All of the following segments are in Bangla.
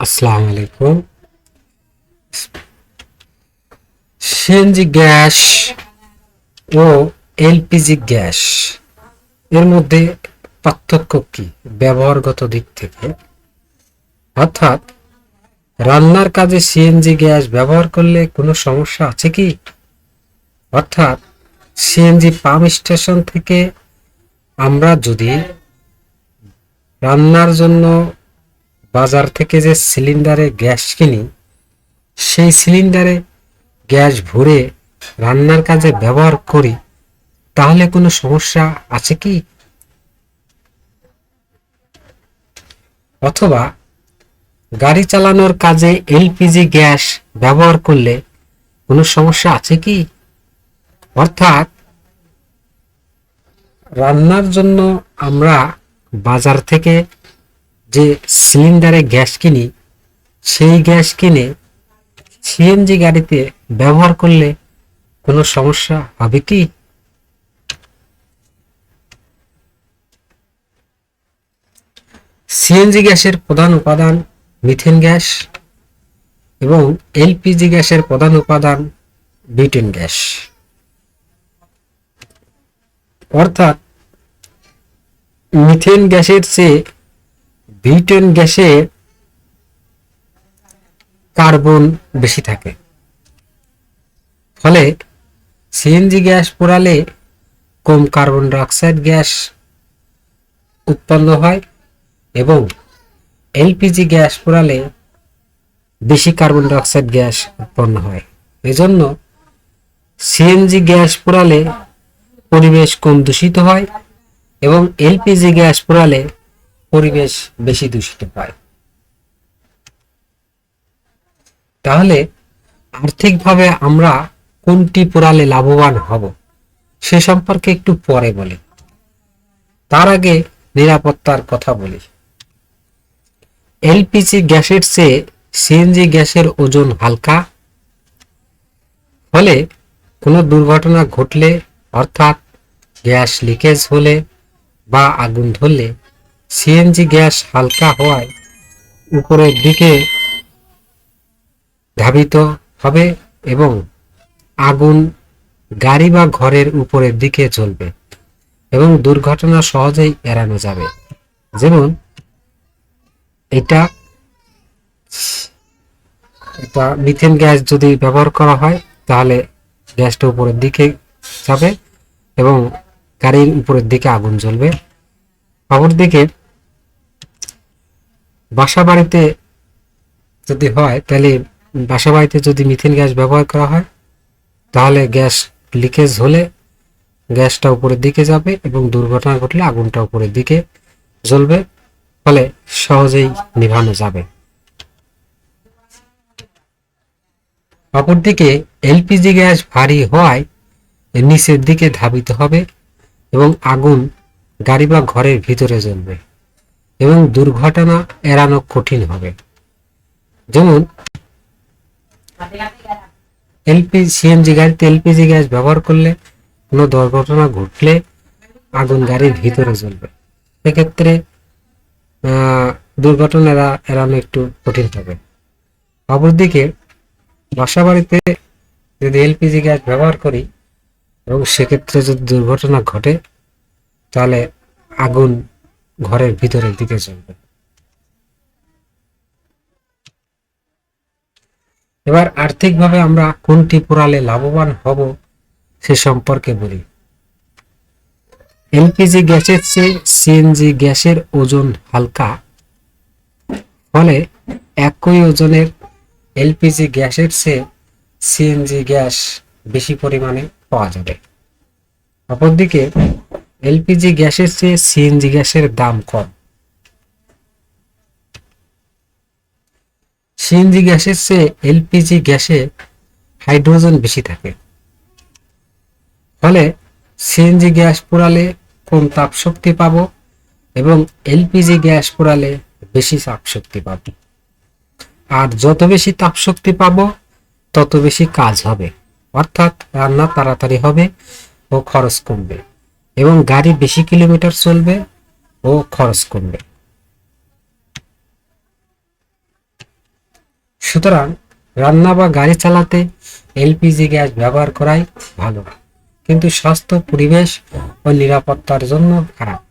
আসসালামু আলাইকুম। সিএনজি গ্যাস ও এলপিজি গ্যাস এর মধ্যে পার্থক্য কি ব্যবহারগত দিক থেকে? অর্থাৎ রান্নার কাজে সিএনজি গ্যাস ব্যবহার করলে কোনো সমস্যা আছে কি? অর্থাৎ সিএনজি পাম্প স্টেশন থেকে আমরা যদি রান্নার জন্য বাজার থেকে যে সিলিন্ডারে গ্যাস কিনি, সেই সিলিন্ডারে গ্যাস ভরে রান্নার কাজে ব্যবহার করি, তাহলে কোনো সমস্যা আছে কি? অথবা গাড়ি চালানোর কাজে এলপিজি গ্যাস ব্যবহার করলে কোনো সমস্যা আছে কি? অর্থাৎ রান্নার জন্য আমরা বাজার থেকে যে সিলিন্ডারে গ্যাস কিনি, সেই গ্যাস কিনে সিএনজি গাড়িতে ব্যবহার করলে কোনো সমস্যা হবে কি? সিএনজি গ্যাসের প্রধান উপাদান মিথেন গ্যাস এবং এলপিজি গ্যাসের প্রধান উপাদান বিউটেন গ্যাস। অর্থাৎ মিথেন গ্যাসের চেয়ে বিউটেন গ্যাসে কার্বন বেশি থাকে, ফলে সিএনজি গ্যাস পোড়ালে কম কার্বন ডাই অক্সাইড গ্যাস উৎপন্ন হয় এবং এলপিজি গ্যাস পোড়ালে বেশি কার্বন ডাই অক্সাইড গ্যাস উৎপন্ন হয়। এজন্য সিএনজি গ্যাস পোড়ালে পরিবেশ কম দূষিত হয় এবং এলপিজি গ্যাস পোড়ালে পরিবেশ বেশি দূষিত হয়। তাহলে আর্থিকভাবে আমরা কোনটি পোড়ালে লাভবান হব সে সম্পর্কে একটু পরে বলি। তার আগে নিরাপত্তার কথা বলি। এলপিজি গ্যাসের চেয়ে সিএনজি গ্যাসের ওজন হালকা, ফলে কোনো দুর্ঘটনা ঘটলে অর্থাৎ গ্যাস লিকেজ হলে বা আগুন ধরলে সিএনজি গ্যাস হালকা হওয়ায় উপরের দিকে ধাবিত হবে এবং আগুন গাড়ি বা ঘরের উপরের দিকে জ্বলবে এবং দুর্ঘটনা সহজেই এড়ানো যাবে। যেমন এটা মিথেন গ্যাস যদি ব্যবহার করা হয়, তাহলে গ্যাসটা উপরের দিকে যাবে এবং গাড়ির উপরের দিকে আগুন জ্বলবে। অপরদিকে বাসা বাড়িতে যদি হয়, তাহলে বাসা বাড়িতে যদি মিথেন গ্যাস ব্যবহার করা হয়, তাহলে গ্যাস লিকেজ হলে গ্যাসটা উপরের দিকে যাবে এবং দুর্ঘটনা ঘটলে আগুনটা উপরের দিকে জ্বলবে, ফলে সহজেই নিভানো যাবে। অপরদিকে এলপিজি গ্যাস ভারী হওয়ায় নিচের দিকে ধাবিত হবে এবং আগুন গাড়ি বা ঘরের ভিতরে জ্বলবে এবং দুর্ঘটনা এড়ানো কঠিন হবে। যেমন সিএনজি গাড়িতে এলপিজি গ্যাস ব্যবহার করলে কোনো দুর্ঘটনা ঘটলে আগুন গাড়ির ভিতরে জ্বলবে, সেক্ষেত্রে দুর্ঘটনা এড়ানো একটু কঠিন হবে। অপরদিকে বাসা বাড়িতে যদি এলপিজি গ্যাস ব্যবহার করি এবং সেক্ষেত্রে যদি দুর্ঘটনা ঘটে, তাহলে আগুন ঘরের ভিতরের দিকে জ্বলবে। এবার আর্থিকভাবে আমরা কোনটি পোড়ালে লাভবান হব সে সম্পর্কে বলি। এলপিজি গ্যাসের চেয়ে সিএনজি গ্যাসের ওজন হালকা, ফলে একই ওজনের এলপিজি গ্যাসের চেয়ে সিএনজি গ্যাস বেশি পরিমাণে পাওয়া যাবে। অপরদিকে এলপিজি গ্যাসের চেয়ে সিএনজি গ্যাসের দাম কম। সিএনজি গ্যাসের চেয়ে এলপিজি গ্যাসে হাইড্রোজেন বেশি থাকে, ফলে সিএনজি গ্যাস পোড়ালে কম তাপ শক্তি পাবো এবং এলপিজি গ্যাস পোড়ালে বেশি তাপ শক্তি পাবো। আর যত বেশি তাপ শক্তি পাবো তত বেশি কাজ হবে, অর্থাৎ রান্না তাড়াতাড়ি হবে ও খরচ কমবে এবং গাড়ি বেশি কিলোমিটার চলবে ও খরচ কমবে। সুতরাং রান্না বা গাড়ি চালাতে এলপিজি গ্যাস ব্যবহার করাই ভালো, কিন্তু স্বাস্থ্য, পরিবেশ ও নিরাপত্তার জন্য খারাপ,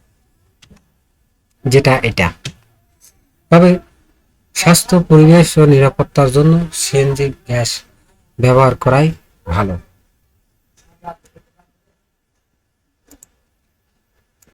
যেটা এটা। তবে স্বাস্থ্য, পরিবেশ ও নিরাপত্তার জন্য সিএনজি গ্যাস ব্যবহার করাই ভালো।